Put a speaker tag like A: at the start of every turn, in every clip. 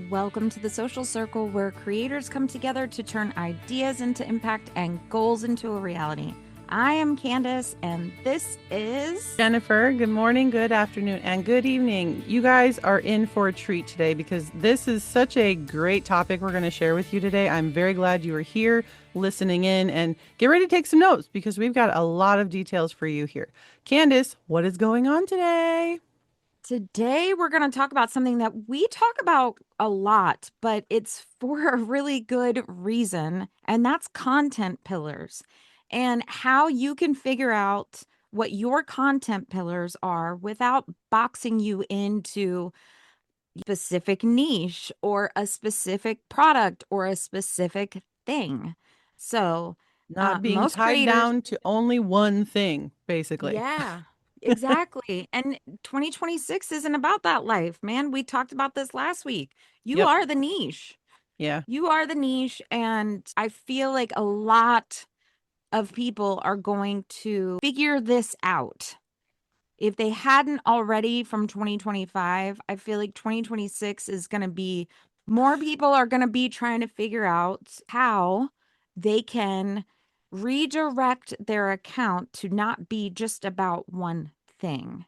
A: Welcome to the social circle where creators come together to turn ideas into impact and goals into a reality. I am Candice, and this is
B: Jennifer, good morning, good afternoon, and good evening. You guys are in for a treat today because this is such a great topic we're going to share with you today. I'm very glad you are here listening in and get ready to take some notes because we've got a lot of details for you here. Candice, what is going on today?
A: Today we're going to talk about something that we talk about a lot, but it's for a really good reason, and that's content pillars and how you can figure out what your content pillars are without boxing you into specific niche or a specific product or a specific thing. So,
B: Not being
A: most
B: tied
A: creators,
B: down to only one thing, basically.
A: yeah, exactly. And 2026 isn't about that life, man. We talked about this last week. You
B: Yep.
A: are the niche.
B: Yeah.
A: You are the niche. And I feel like a lot of people are going to figure this out. If they hadn't already from 2025, I feel like 2026 is going to be more people are going to be trying to figure out how they can redirect their account to not be just about one thing.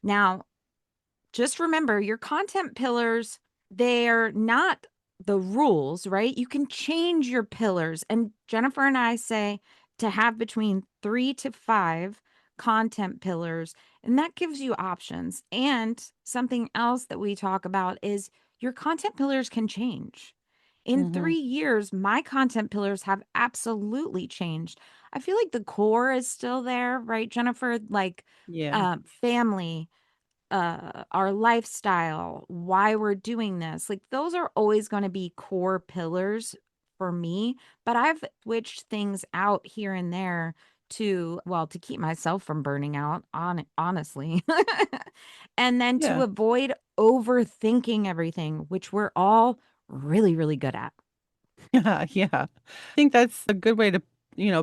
A: Now, just remember your content pillars, they're not the rules, right? You can change your pillars. And Jennifer and I say to have between 3 to 5 content pillars, and that gives you options. And something else that we talk about is your content pillars can change. In
B: Hmm.
A: 3 years, my content pillars have absolutely changed. I feel like the core is still there, right, Jennifer? Like
B: Yeah.
A: family, our lifestyle, why we're doing this. Like those are always going to be core pillars for me, but I've switched things out here and there to, well, to keep myself from burning out honestly. And then to
B: Yeah.
A: avoid overthinking everything, which we're all really good at.
B: Yeah, yeah. I think that's a good way to,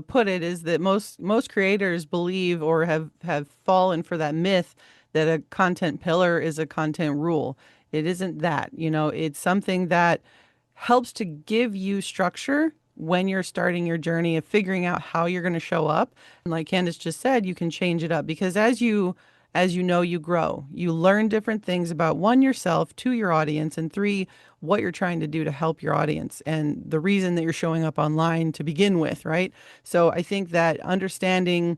B: put it is that most creators believe or have fallen for that myth that a content pillar is a content rule. It isn't that, it's something that helps to give you structure when you're starting your journey of figuring out how you're going to show up. And like Candace just said, you can change it up because you grow. You learn different things about one, yourself, two, your audience, and three, what you're trying to do to help your audience and the reason that you're showing up online to begin with, right? So I think that understanding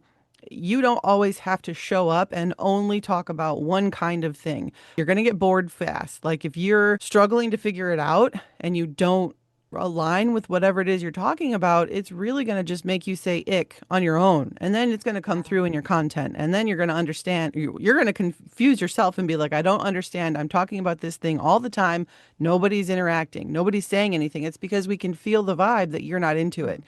B: you don't always have to show up and only talk about one kind of thing. You're going to get bored fast. Like if you're struggling to figure it out and you don't align with whatever it is you're talking about, it's really going to just make you say ick on your own. And then it's going to come through in your content. And then you're going to understand, you're going to confuse yourself and be like, I don't understand. I'm talking about this thing all the time. Nobody's interacting. Nobody's saying anything. It's because we can feel the vibe that you're not into it.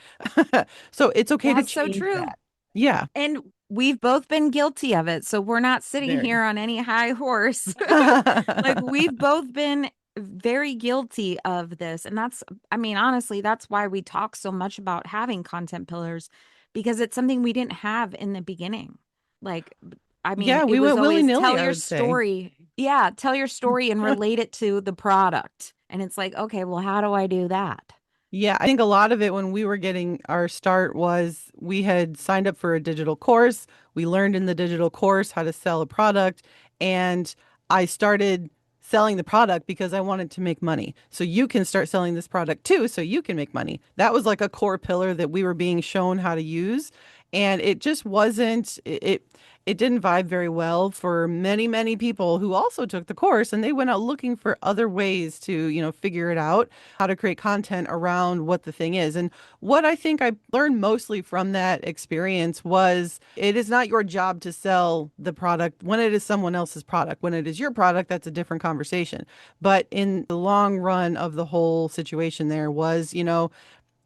B: So it's okay to
A: That's so
B: change
A: true.
B: that. Yeah,
A: And we've both been guilty of it. So we're not sitting
B: very.
A: here on any high horse. Like we've both been very guilty of this. And that's, I mean, honestly, that's why we talk so much about having content pillars because it's something we didn't have in the beginning. Like, I mean,
B: Yeah,
A: it
B: we
A: was
B: went
A: always
B: willy-nilly,
A: tell
B: I
A: your
B: would say.
A: story. Yeah, tell your story and relate it to the product. And it's like, okay, well, how do I do that?
B: Yeah, I think a lot of it when we were getting our start was we had signed up for a digital course. We learned in the digital course how to sell a product, and I started selling the product because I wanted to make money. So you can start selling this product too, so you can make money. That was like a core pillar that we were being shown how to use, and it just wasn't it didn't vibe very well for many people who also took the course and they went out looking for other ways to, figure it out how to create content around what the thing is. And what I think I learned mostly from that experience was it is not your job to sell the product when it is someone else's product. When it is your product, that's a different conversation. But in the long run of the whole situation, there was,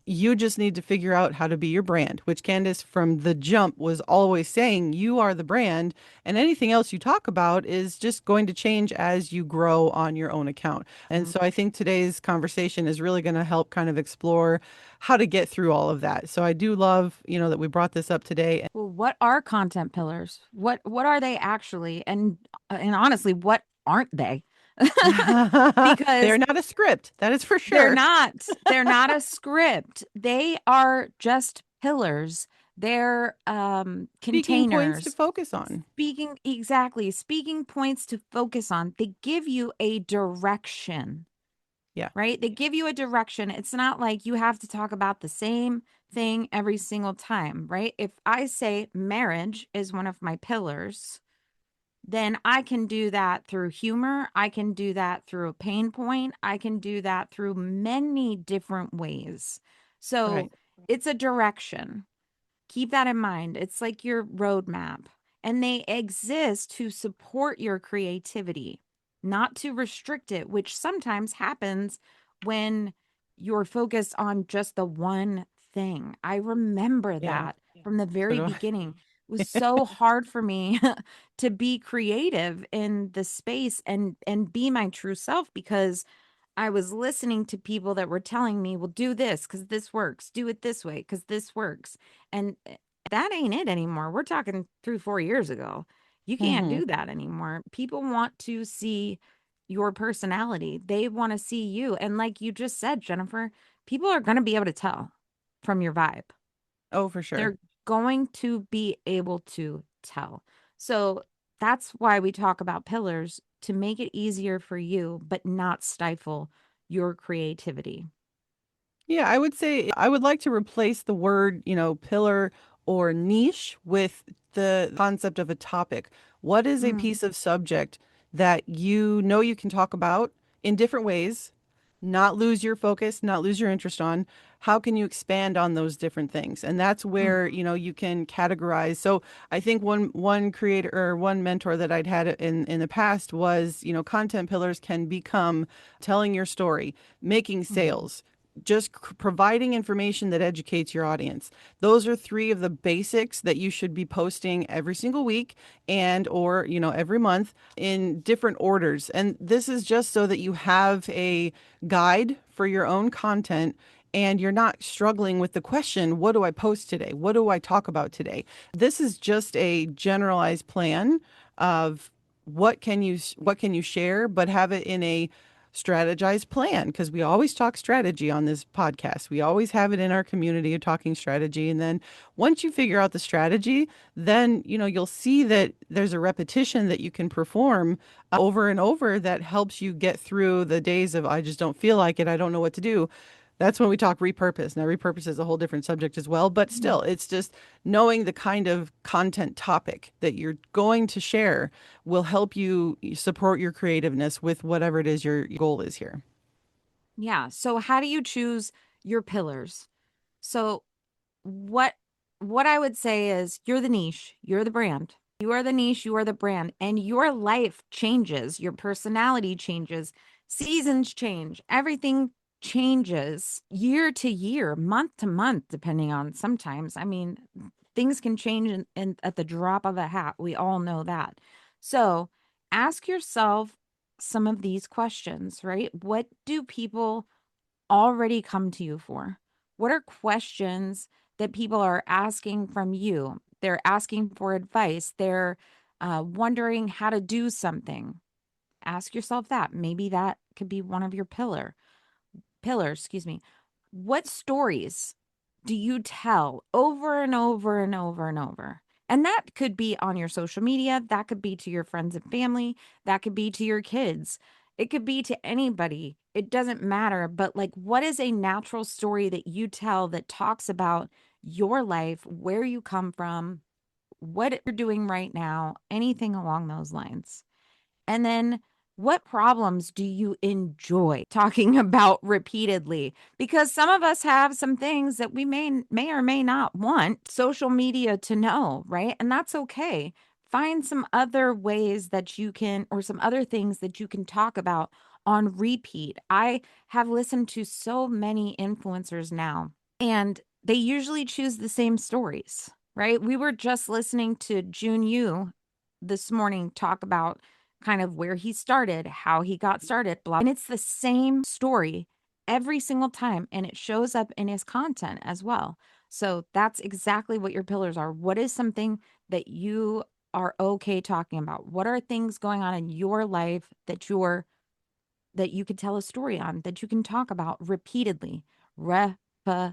B: you just need to figure out how to be your brand, which Candace from the jump was always saying, you are the brand, and anything else you talk about is just going to change as you grow on your own account. And so I think today's conversation is really going to help kind of explore how to get through all of that. So I do love, that we brought this up today.
A: Well, what are content pillars? What are they actually? And honestly, what aren't they?
B: They're
A: because
B: not a script, that is for
A: they're
B: sure.
A: not. They're not a script. They are just pillars. They're
B: Speaking points to
A: containers.
B: focus on.
A: Speaking exactly, speaking points to focus on. They give you a direction,
B: Yeah,
A: right? They give you a direction. It's not like you have to talk about the same thing every single time, right? If I say marriage is one of my pillars, then I can do that through humor. I can do that through a pain point. I can do that through many different ways. So
B: right.
A: it's a direction. Keep that in mind. It's like your roadmap, and they exist to support your creativity, not to restrict it, which sometimes happens when you're focused on just the one thing. I remember
B: Yeah,
A: that from the
B: so
A: very
B: do
A: beginning. It was
B: I.
A: so hard for me to be creative in the space and be my true self because I was listening to people that were telling me, well, do this because this works. Do it this way because this works. And that ain't it anymore. We're talking 3, 4 years ago. You can't
B: Hmm.
A: do that anymore. People want to see your personality, they want to see you. And like you just said, Jennifer, people are going to be able to tell from your vibe.
B: Oh, for sure.
A: They're going to be able to tell. So that's why we talk about pillars to make it easier for you, but not stifle your creativity.
B: Yeah, I would say I would like to replace the word, pillar or niche with the concept of a topic. What is a
A: Mm,
B: piece of subject that you know you can talk about in different ways, not lose your focus, not lose your interest on? How can you expand on those different things? And that's where,
A: mhm,
B: you can categorize. So I think one creator or one mentor that I'd had in the past was, content pillars can become telling your story, making
A: mhm,
B: sales, just providing information that educates your audience. Those are three of the basics that you should be posting every single week and or, every month in different orders. And this is just so that you have a guide for your own content and you're not struggling with the question, what do I post today? What do I talk about today? This is just a generalized plan of what can you share, but have it in a strategized plan, because we always talk strategy on this podcast. We always have it in our community of talking strategy. And then once you figure out the strategy, then you'll see that there's a repetition that you can perform over and over that helps you get through the days of I just don't feel like it, I don't know what to do. That's when we talk repurpose. Now, repurpose is a whole different subject as well, but
A: mhm.
B: still, it's just knowing the kind of content topic that you're going to share will help you support your creativeness with whatever it is your goal is here.
A: Yeah. So how do you choose your pillars? So what what I would say is you're the niche, you're the brand. You are the niche, you are the brand, and your life changes, your personality changes, seasons change, everything changes year to year, month to month, depending on sometimes. I mean, things can change in at the drop of a hat. We all know that. So ask yourself some of these questions, right? What do people already come to you for? What are questions that people are asking from you? They're asking for advice. They're wondering how to do something. Ask yourself that. Maybe that could be one of your pillars, excuse me. What stories do you tell over and over and over and over? And that could be on your social media, that could be to your friends and family, that could be to your kids. It could be to anybody. It doesn't matter, but like what is a natural story that you tell that talks about your life, where you come from, what you're doing right now, anything along those lines? And then what problems do you enjoy talking about repeatedly? Because some of us have some things that we may or may not want social media to know, right? And that's okay. Find some other ways that you can or some other things that you can talk about on repeat. I have listened to so many influencers now, and they usually choose the same stories, right? We were just listening to Jun Yu this morning talk about kind of where he started, how he got started, blah. And it's the same story every single time. And it shows up in his content as well. So that's exactly what your pillars are. What is something that you are okay talking about? What are things going on in your life that you're that you could tell a story on, that you can talk about repeatedly. Repetition.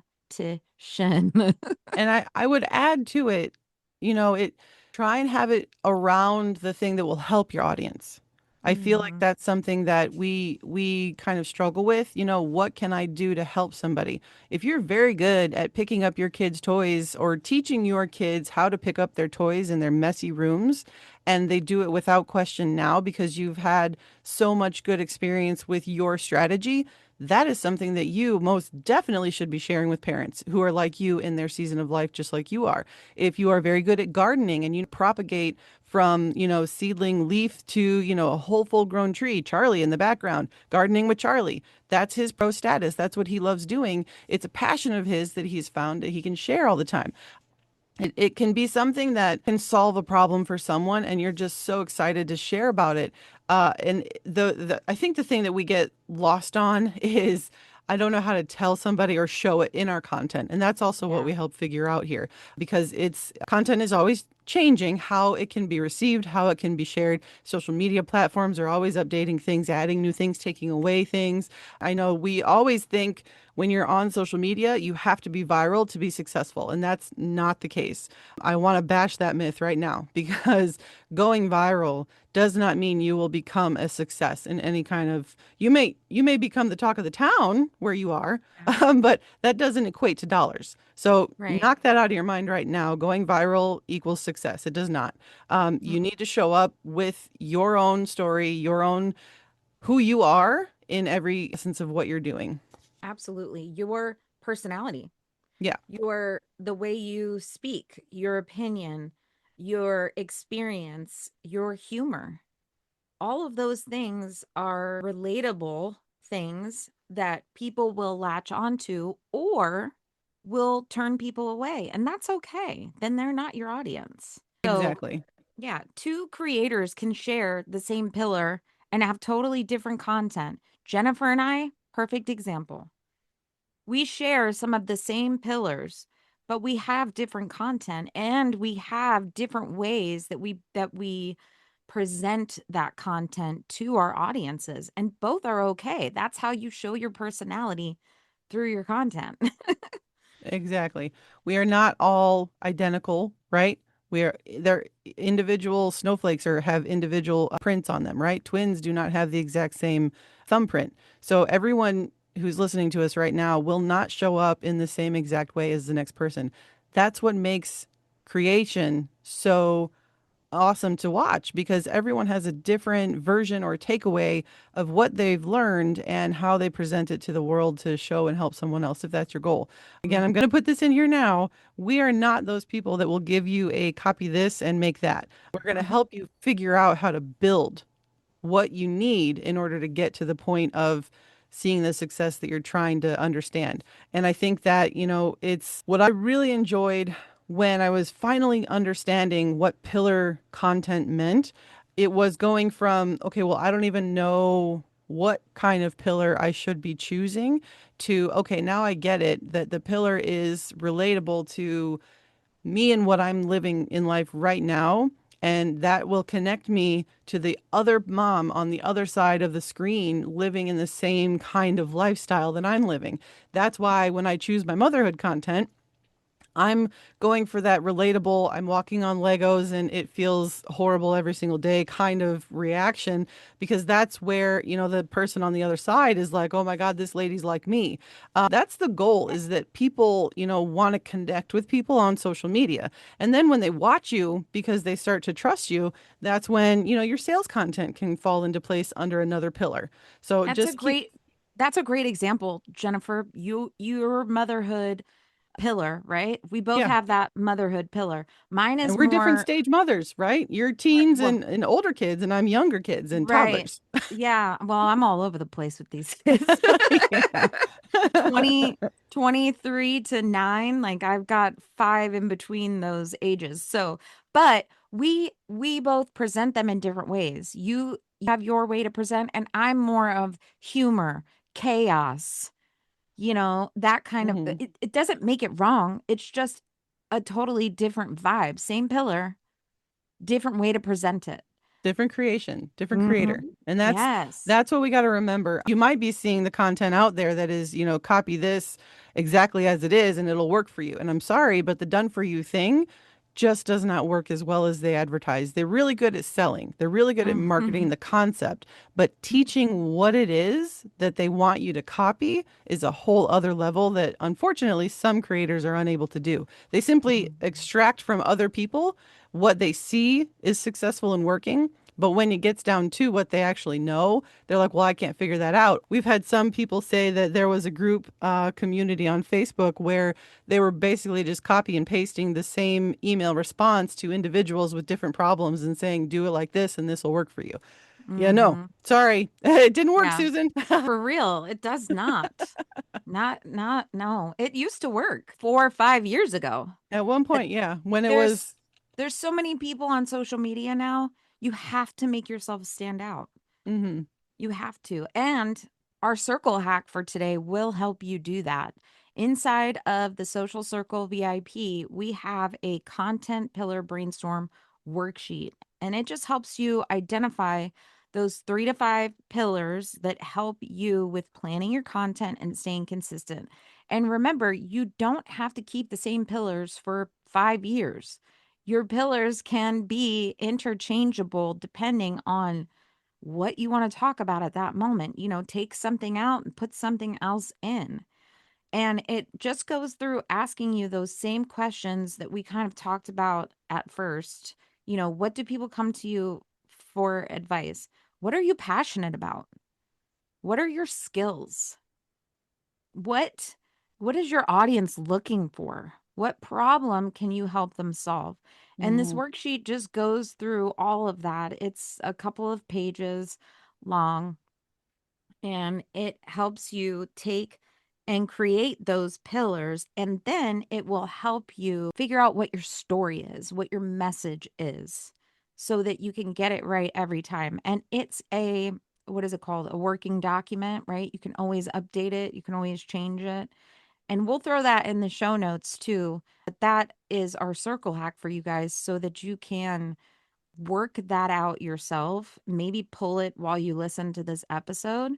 B: And I would add to it, it try and have it around the thing that will help your audience. I feel like
A: Mhm.
B: that's something that we kind of struggle with. What can I do to help somebody? If you're very good at picking up your kids' toys or teaching your kids how to pick up their toys in their messy rooms, and they do it without question now because you've had so much good experience with your strategy, that is something that you most definitely should be sharing with parents who are like you in their season of life, just like you are. If you are very good at gardening and you propagate from, seedling leaf to, a whole full grown tree, Charlie in the background, gardening with Charlie, that's his pro status. That's what he loves doing. It's a passion of his that he's found that he can share all the time. It can be something that can solve a problem for someone, and you're just so excited to share about it. And I think the thing that we get lost on is I don't know how to tell somebody or show it in our content. And that's also what
A: Yeah.
B: we help figure out here because it's content is always changing how it can be received, how it can be shared. Social media platforms are always updating things, adding new things, taking away things. I know we always think when you're on social media, you have to be viral to be successful, and that's not the case. I want to bash that myth right now because going viral does not mean you will become a success in any kind of you may become the talk of the town where you are,
A: Yeah.
B: but that doesn't equate to dollars. So
A: Right.
B: knock that out of your mind right now. Going viral equals success. It does not.
A: Mm,
B: You need to show up with your own story, your own who you are in every essence of what you're doing.
A: absolutely. Your personality,
B: Yeah,
A: the way you speak, your opinion, your experience, your humor. All of those things are relatable things that people will latch onto or will turn people away. And that's okay. Then they're not your audience. So,
B: exactly.
A: yeah, two creators can share the same pillar and have totally different content. Jennifer and I, perfect example. We share some of the same pillars, but we have different content and we have different ways that we present that content to our audiences, and both are okay. That's how you show your personality through your content.
B: Exactly. We are not all identical, right? We are they're individual snowflakes or have individual prints on them, right? Twins do not have the exact same thumbprint. So everyone who's listening to us right now will not show up in the same exact way as the next person. That's what makes creation so awesome to watch because everyone has a different version or takeaway of what they've learned and how they present it to the world to show and help someone else if that's your goal. Again, I'm
A: Mhm.
B: going to put this in here now. We are not those people that will give you a copy this and make that. We're going to
A: Mhm.
B: help you figure out how to build what you need in order to get to the point of seeing the success that you're trying to understand. And I think that, it's what I really enjoyed when I was finally understanding what pillar content meant. It was going from, okay, well, I don't even know what kind of pillar I should be choosing to, okay, now I get it that the pillar is relatable to me and what I'm living in life right now. And that will connect me to the other mom on the other side of the screen living in the same kind of lifestyle that I'm living. That's why when I choose my motherhood content, I'm going for that relatable, I'm walking on Legos and it feels horrible every single day kind of reaction because that's where, the person on the other side is like, oh my God, this lady's like me. That's the goal is that people, want to connect with people on social media. And then when they watch you because they start to trust you, that's when, your sales content can fall into place under another pillar. So
A: That's a
B: just keep,
A: great that's a great example, Jennifer. Your motherhood pillar, right? We both
B: yeah.
A: have that motherhood pillar. Mine
B: And
A: is
B: we're different
A: more
B: stage mothers, right? You're
A: right,
B: teens
A: well,
B: and older kids, and I'm younger kids and
A: right.
B: toddlers.
A: Yeah, well, I'm all over the place with these kids.
B: Yeah.
A: 20, 23 to 9, like I've got 5 in between those ages. So, but we both present them in different ways. You have your way to present and I'm more of humor, chaos, that kind of
B: hmm
A: it doesn't make it wrong. It's just a totally different vibe. Same pillar, different way to present it.
B: Different creation, different creator.
A: Hmm.
B: And
A: Yes.
B: that's what we got to remember. You might be seeing the content out there that is, copy this exactly as it is and it'll work for you. And I'm sorry, but the done for you thing just does not work as well as they advertise. They're really good at selling. They're really good at marketing
A: Hmm.
B: the concept, but teaching what it is that they want you to copy is a whole other level that unfortunately some creators are unable to do. They simply extract from other people what they see is successful and working. But when it gets down to what they actually know, they're like, well, I can't figure that out. We've had some people say that there was a group community on Facebook where they were basically just copy and pasting the same email response to individuals with different problems and saying, do it like this and this will work for you. Yeah, no,
A: Hmm.
B: sorry. It didn't work,
A: Yeah.
B: Susan.
A: For real, it does not. No. It used to work 4 or 5 years ago.
B: At one
A: But
B: point, yeah, when it
A: there's
B: was,
A: there's so many people on social media now. You have to make yourself stand out.
B: mhm.
A: You have to. And our circle hack for today will help you do that. Inside of the Social Circle VIP, we have a content pillar brainstorm worksheet, and it just helps you identify those 3 to 5 pillars that help you with planning your content and staying consistent. And remember, you don't have to keep the same pillars for 5 years. Your pillars can be interchangeable depending on what you want to talk about at that moment. Take something out and put something else in. And it just goes through asking you those same questions that we kind of talked about at first. What do people come to you for advice? What are you passionate about? What are your skills? What what is your audience looking for? What problem can you help them solve? And this
B: Mhm.
A: worksheet just goes through all of that. It's a couple of pages long, and it helps you take and create those pillars, and then it will help you figure out what your story is, what your message is, so that you can get it right every time. And it's a, what is it called, a working document, right? You can always update it, you can always change it, and we'll throw that in the show notes too. But that is our circle hack for you guys, so that you can work that out yourself, maybe pull it while you listen to this episode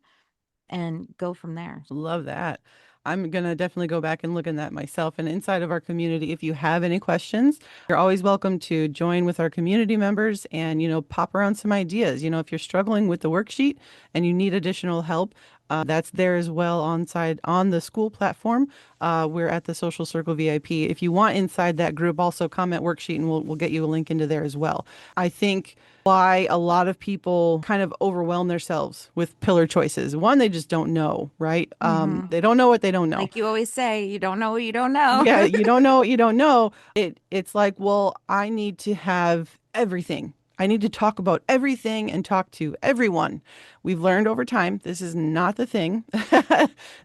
A: and go from there.
B: Love that. I'm going to definitely go back and look at that myself. And inside of our community, if you have any questions, you're always welcome to join with our community members and, pop around some ideas. If you're struggling with the worksheet and you need additional help, that's there as well on the school platform. We're at the Social Circle VIP. If you want inside that group, also comment worksheet and we'll get you a link into there as well. I think why a lot of people kind of overwhelm themselves with pillar choices. One, they just don't know, right?
A: Hmm.
B: They don't know what they don't know.
A: Like you always say, you don't know what you don't know.
B: Yeah, you don't know what you don't know. It's like, well, I need to have everything. I need to talk about everything and talk to everyone. We've learned over time this is not the thing.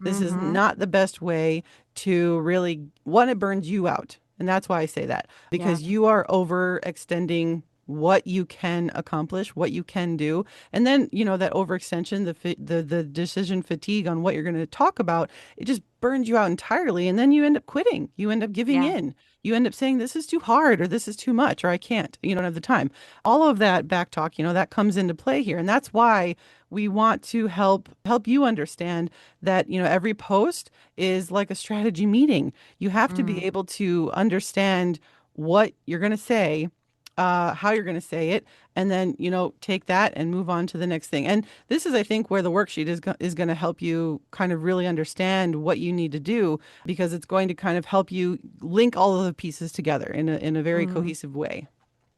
B: This is
A: Hmm.
B: not the best way to really, one, it burns you out. And that's why I say that,
A: Yeah.
B: because you are overextending what you can accomplish, what you can do. And then, that overextension, the decision fatigue on what you're going to talk about, it just burns you out entirely. And then you end up quitting. You end up giving
A: Yeah.
B: in. You end up saying, this is too hard or this is too much or I can't, don't have the time. All of that back talk, that comes into play here. And that's why we want to help you understand that, every post is like a strategy meeting. You have to be
A: Mm.
B: able to understand what you're going to say, how you're going to say it, and then take that and move on to the next thing. And this is, I think, where the worksheet is going to help you kind of really understand what you need to do because it's going to kind of help you link all of the pieces together in a very
A: Mm.
B: cohesive way.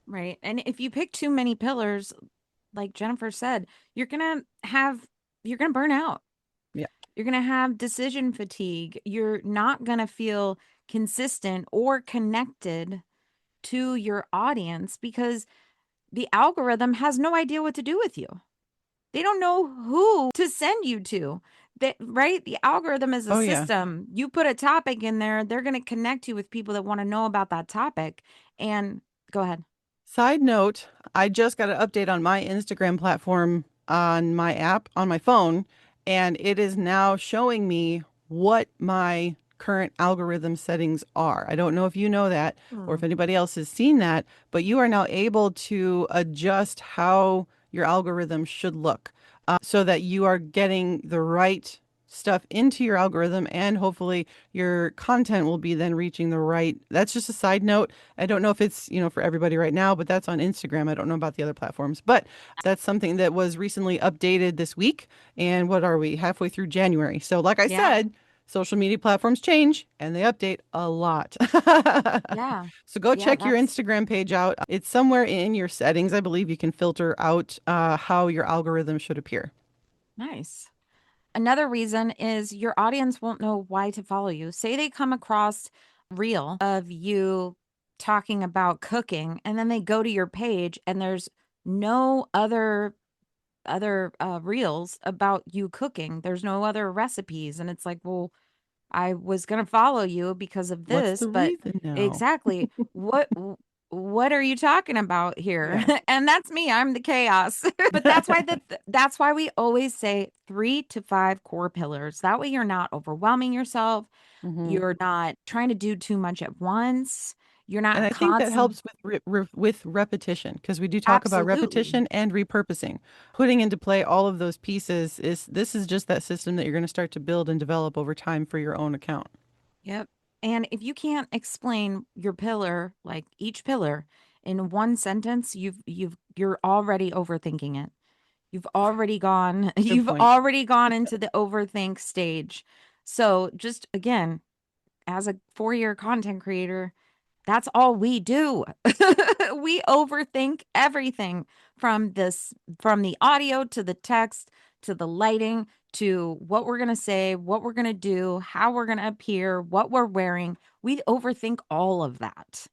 A: Right. And if you pick too many pillars, like Jennifer said, you're gonna have you're gonna burn out.
B: Yeah.
A: You're gonna have decision fatigue. You're not gonna feel consistent or connected to your audience because the algorithm has no idea what to do with you. They don't know who to send you to. That, right? The algorithm is a
B: Oh yeah.
A: system. You put a topic in there, they're going to connect you with people that want to know about that topic. And go ahead.
B: Side note, I just got an update on my Instagram platform on my app on my phone, and it is now showing me what my current algorithm settings are. I don't know if you know that or if
A: Hmm.
B: anybody else has seen that, but you are now able to adjust how your algorithm should look so that you are getting the right stuff into your algorithm and hopefully your content will be then reaching the right. That's just a side note. I don't know if it's, for everybody right now, but that's on Instagram. I don't know about the other platforms, but that's something that was recently updated this week. And what are we? Halfway through January. So like I
A: Yeah.
B: said, social media platforms change and they update a lot.
A: Yeah.
B: So go
A: Yeah.
B: check your
A: That's
B: Instagram page out. It's somewhere in your settings. I believe you can filter out how your algorithm should appear.
A: nice. Another reason is your audience won't know why to follow you. Say they come across reel of you talking about cooking and then they go to your page and there's no other reels about you cooking. There's no other recipes and it's like, well, I was going to follow you because of
B: What's
A: this,
B: the
A: but
B: reason now?
A: exactly what are you talking about here?
B: Yeah.
A: And that's me. I'm the chaos. But that's why we always say 3 to 5 core pillars. That way you're not overwhelming yourself.
B: Hmm.
A: You're not trying to do too much at once. You're
B: And
A: not
B: I think that
A: constant.
B: helps with repetition because we do talk about
A: Absolutely.
B: repetition and repurposing. Putting into play all of those pieces is this is just that system that you're going to start to build and develop over time for your own account.
A: Yep. And if you can't explain your pillar, like each pillar in one sentence, you're already overthinking it.
B: Good
A: You've
B: point.
A: already gone into the overthink stage. So just again, as a 4-year content creator, that's all we do. We overthink everything from the audio to the text to the lighting to what we're going to say, what we're going to do, how we're going to appear, what we're wearing. We overthink all of that.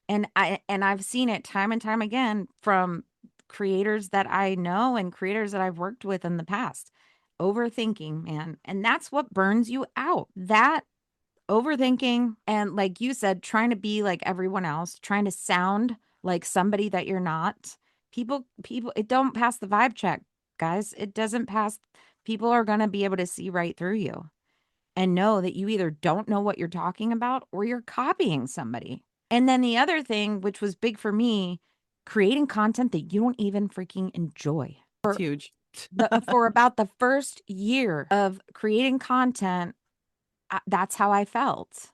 A: And I've seen it time and time again from creators that I know and creators that I've worked with in the past. Overthinking, man. And that's what burns you out. That overthinking and like you said, trying to be like everyone else, trying to sound like somebody that you're not. People it don't pass the vibe check, guys. It doesn't pass. People are going to be able to see right through you and know that you either don't know what you're talking about or you're copying somebody. And then the other thing, which was big for me, creating content that you don't even freaking enjoy.
B: It's huge.
A: For about the first year of creating content, that's how I felt.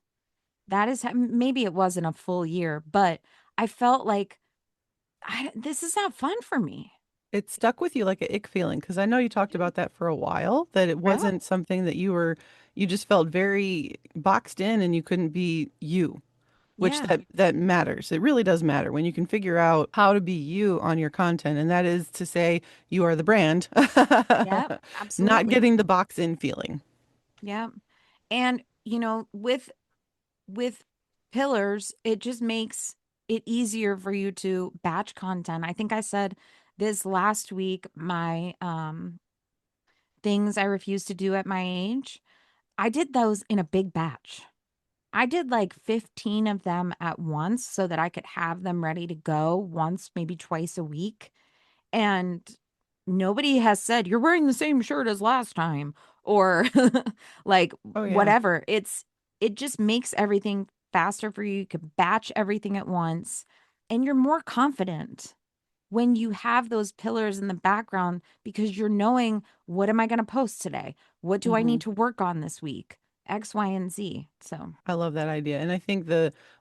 A: That is maybe it wasn't a full year, but I felt like this is not fun for me.
B: It stuck with you like a ick feeling because I know you talked about that for a while, that it
A: Yeah.
B: wasn't something that you just felt very boxed in and you couldn't be you, which
A: Yeah.
B: that matters. It really does matter when you can figure out how to be you on your content, and that is to say you are the brand,
A: Yeah.
B: not
A: Absolutely.
B: getting the box in feeling.
A: Yeah. And with pillars, it just makes it easier for you to batch content. I think I said this last week, my things I refuse to do at my age. I did those in a big batch. I did like 15 of them at once so that I could have them ready to go once, maybe twice a week. And nobody has said, you're wearing the same shirt as last time or like
B: Oh yeah.
A: whatever. It just makes everything faster for you. You can batch everything at once and you're more confident when you have those pillars in the background because you're knowing what am I going to post today? What do I
B: Hmm.
A: need to work on this week? X, Y, and Z. So,
B: I love that idea. And I think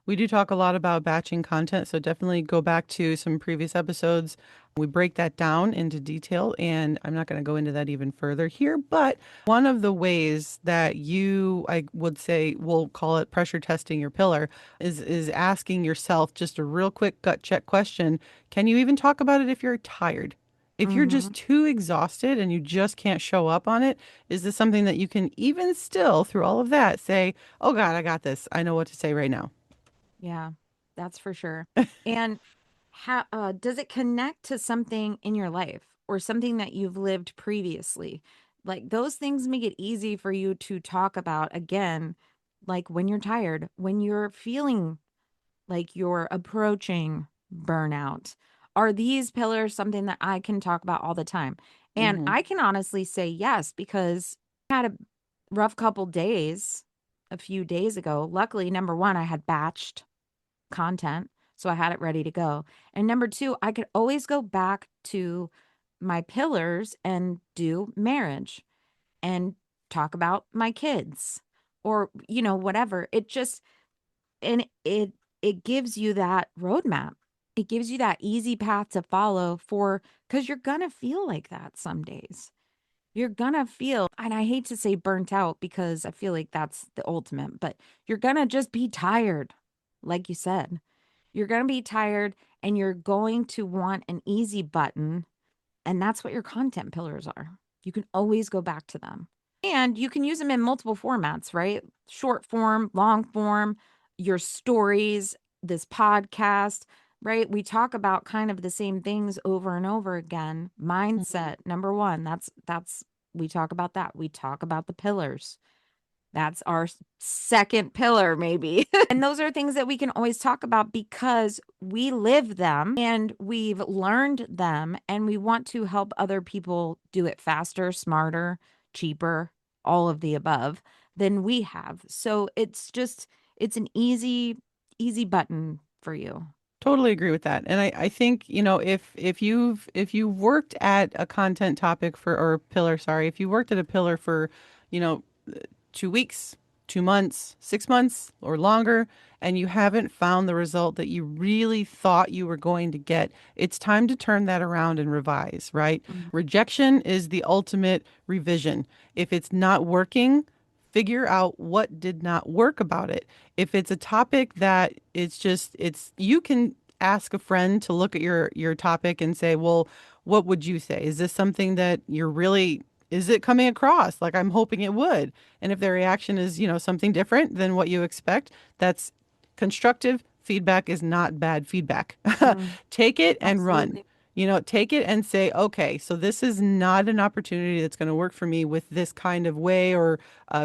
B: we do talk a lot about batching content, so definitely go back to some previous episodes. We break that down into detail, and I'm not going to go into that even further here, but one of the ways that I would say, we'll call it pressure testing your pillar, is asking yourself just a real quick gut check question. Can you even talk about it if you're tired? If you're just
A: mhm.
B: too exhausted and you just can't show up on it, is this something that you can even still, through all of that, say, oh God, I got this. I know what to say right now.
A: Yeah, that's for sure. And how does it connect to something in your life or something that you've lived previously? Like those things make it easy for you to talk about again, like when you're tired, when you're feeling like you're approaching burnout. Are these pillars something that I can talk about all the time? And
B: Hmm.
A: I can honestly say yes, because I had a rough couple days a few days ago. Luckily, number one, I had batched content, so I had it ready to go. And number two, I could always go back to my pillars and do marriage and talk about my kids or, whatever. It just, and it gives you that roadmap. It gives you that easy path to follow for, because you're gonna feel like that some days. You're gonna feel, and I hate to say burnt out because I feel like that's the ultimate, but you're gonna just be tired, like you said. You're gonna be tired and you're going to want an easy button. And that's what your content pillars are. You can always go back to them. And you can use them in multiple formats, right? Short form, long form, your stories, this podcast, right? We talk about kind of the same things over and over again.
B: Mhm.
A: Mindset, number one, that's we talk about that. We talk about the pillars. That's our second pillar, maybe. And those are things that we can always talk about because we live them and we've learned them, and we want to help other people do it faster, smarter, cheaper, all of the above than we have. So it's an easy button for you.
B: Totally agree with that. And I think, if you've worked at a content topic for or pillar, sorry, if you worked at a pillar for, you know, 2 weeks, 2 months, 6 months, or longer, and you haven't found the result that you really thought you were going to get, it's time to turn that around and revise, right?
A: Mhm.
B: Rejection is the ultimate revision. If it's not working, figure out what did not work about it. If it's a topic that you can ask a friend to look at your topic and say, well, what would you say? Is this something that is it coming across like I'm hoping it would? And if their reaction is, something different than what you expect, that's constructive feedback is not bad feedback.
A: Mhm.
B: Take it and run.
A: Absolutely.
B: Take it and say, okay, so this is not an opportunity that's going to work for me with this kind of way or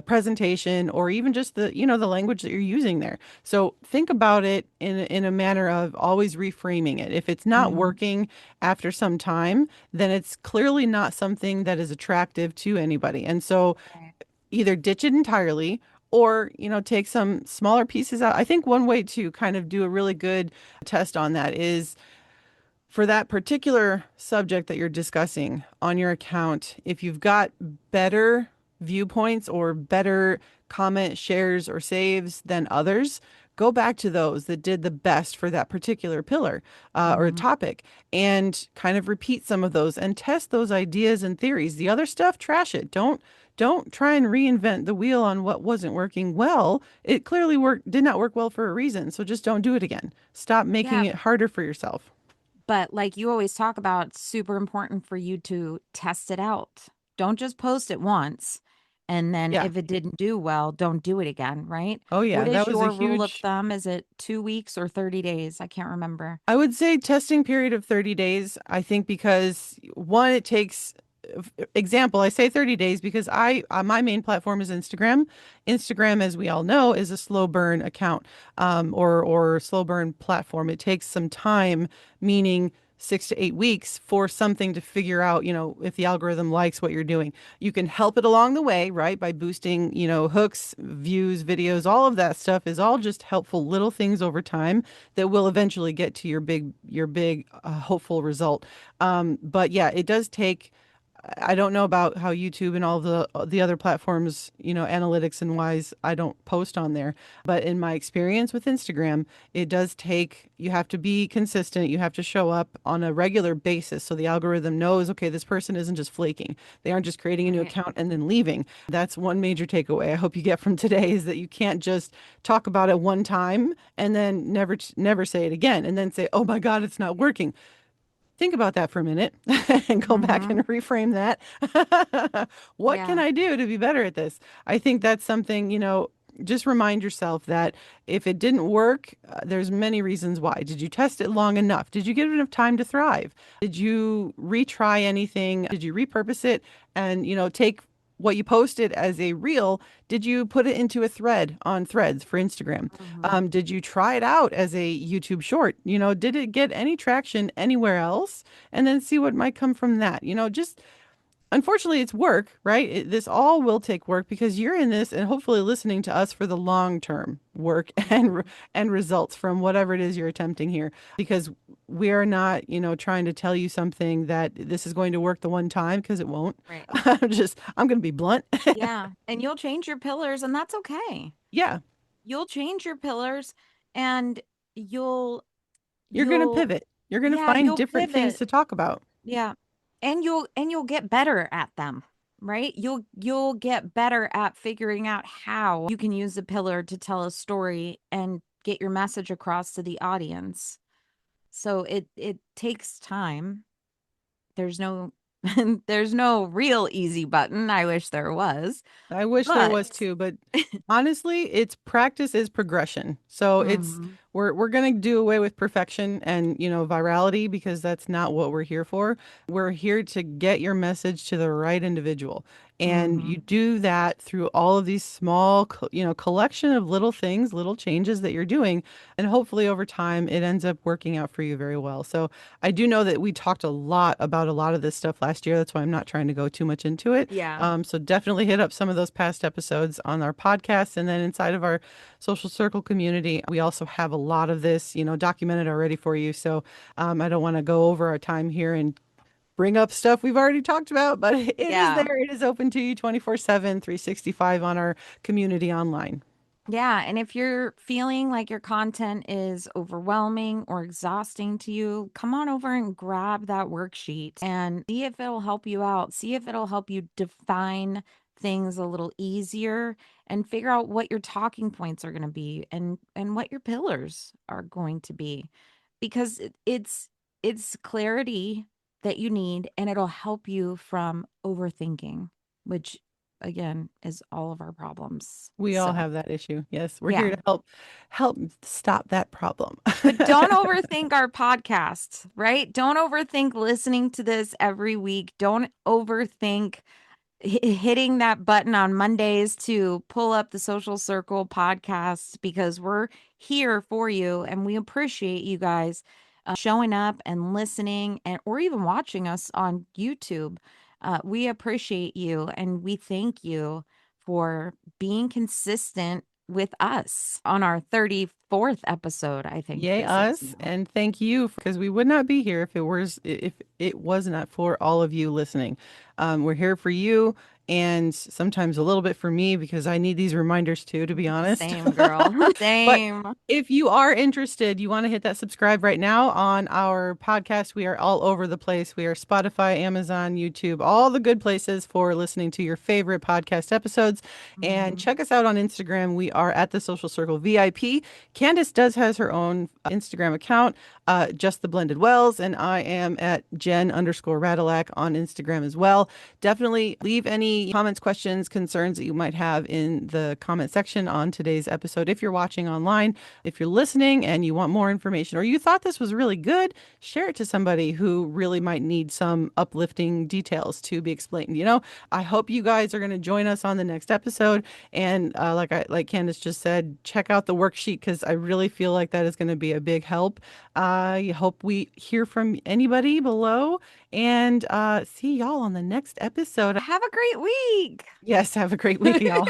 B: presentation or even just the language that you're using there. So think about it in a manner of always reframing it. If it's not
A: Mhm.
B: working after some time, then it's clearly not something that is attractive to anybody. And so
A: Right.
B: either ditch it entirely or, take some smaller pieces out. I think one way to kind of do a really good test on that is for that particular subject that you're discussing on your account, if you've got better viewpoints or better comment shares or saves than others, go back to those that did the best for that particular pillar or
A: Mhm.
B: topic and kind of repeat some of those and test those ideas and theories. The other stuff, trash it. Don't try and reinvent the wheel on what wasn't working well. It clearly did not work well for a reason. So just don't do it again. Stop making
A: Yeah,
B: it harder for yourself.
A: but like you always talk about, it's super important for you to test it out. Don't just post it once. And then
B: Yeah.
A: if it didn't do well, don't do it again, right?
B: Oh,
A: What
B: yeah. That
A: is
B: was a
A: your rule of
B: huge,
A: thumb? Is it 2 weeks or 30 days? I can't remember.
B: I would say testing period of 30 days. I think because one, it takes example, I say 30 days because my main platform is Instagram. Instagram, as we all know, is a slow burn account or slow burn platform. It takes some time, meaning 6 to 8 weeks for something to figure out, if the algorithm likes what you're doing. You can help it along the way, right? By boosting, hooks, views, videos, all of that stuff is all just helpful little things over time that will eventually get to your big hopeful result. But yeah, it does take. I don't know about how YouTube and all the other platforms, analytics and wise, I don't post on there. But in my experience with Instagram, it does take, you have to be consistent. You have to show up on a regular basis so the algorithm knows, okay, this person isn't just flaking. They aren't just creating a new
A: Right.
B: account and then leaving. That's one major takeaway I hope you get from today is that you can't just talk about it one time and then never say it again and then say, "Oh my God, it's not working." Think about that for a minute and go back
A: Mm-hmm.
B: and reframe that. What can
A: Yeah.
B: I do to be better at this? I think that's something, just remind yourself that if it didn't work, there's many reasons why. Did you test it long enough? Did you give it enough time to thrive? Did you retry anything? Did you repurpose it and, take what you posted as a reel? Did you put it into a thread on Threads for Instagram?
A: Mm-hmm.
B: Did you try it out as a YouTube short? Did it get any traction anywhere else? And then see what might come from that. Just unfortunately, it's work, right? This all will take work because you're in this and hopefully listening to us for the long term work
A: Mhm.
B: and results from whatever it is you're attempting here. Because we are not, trying to tell you something that this is going to work the one time because it won't.
A: Right.
B: I'm going to be blunt.
A: Yeah. And you'll change your pillars, and that's okay.
B: Yeah,
A: You'll change your pillars and you'll,
B: you're going to
A: you'll,
B: pivot. You're going to
A: yeah,
B: find
A: you'll
B: different things
A: pivot.
B: to talk about.
A: Yeah. And you'll get better at them, right? You'll get better at figuring out how you can use a pillar to tell a story and get your message across to the audience. So it takes time. There's no there's no real easy button. I wish there was.
B: I wish there
A: But
B: was too, but honestly, it's practice is progression. So
A: mhm.
B: we're gonna do away with perfection and virality because that's not what we're here for. We're here to get your message to the right individual. And you
A: Mhm.
B: do that through all of these small, collection of little things, little changes that you're doing. And hopefully over time, it ends up working out for you very well. So I do know that we talked a lot about a lot of this stuff last year. That's why I'm not trying to go too much into it.
A: Yeah.
B: So definitely hit up some of those past episodes on our podcast. And then inside of our social circle community, we also have a lot of this, documented already for you. So I don't want to go over our time here and bring up stuff we've already talked about, but it is
A: Yeah.
B: there. It is open to you 24/7, 365 on our community online.
A: Yeah, and if you're feeling like your content is overwhelming or exhausting to you, come on over and grab that worksheet and see if it'll help you out. See if it'll help you define things a little easier and figure out what your talking points are going to be and what your pillars are going to be. Because it's clarity that you need and it'll help you from overthinking, which again is all of our problems.
B: We all
A: So
B: have that issue. Yes, we're here
A: yeah.
B: to help stop that problem.
A: But don't overthink our podcasts, right? Don't overthink listening to this every week. Don't overthink hitting that button on Mondays to pull up the Social Circle podcast because we're here for you and we appreciate you guys showing up and listening and or even watching us on YouTube. We appreciate you and we thank you for being consistent with us on our 34th episode, I think
B: Yay
A: this is
B: us,
A: now.
B: and thank you because we would not be here if it was not for all of you listening. We're here for you and sometimes a little bit for me because I need these reminders too, to be honest.
A: Same girl.
B: But
A: Same.
B: if you are interested, you want to hit that subscribe right now on our podcast. We are all over the place. We are Spotify, Amazon, YouTube, all the good places for listening to your favorite podcast episodes. And
A: Mhm.
B: check us out on Instagram. We are at the Social Circle VIP. Candice does has her own Instagram account, just the blended wells, and I am at Jen_Radilak on Instagram as well. Definitely leave any comments, questions, concerns that you might have in the comment section on today's episode. If you're watching online, if you're listening and you want more information or you thought this was really good, share it to somebody who really might need some uplifting details to be explained. I hope you guys are going to join us on the next episode. And like Candace just said, check out the worksheet because I really feel like that is going to be a big help. I hope we hear from anybody below and see y'all on the next episode.
A: Have a great week.
B: Yes, have a great week, y'all.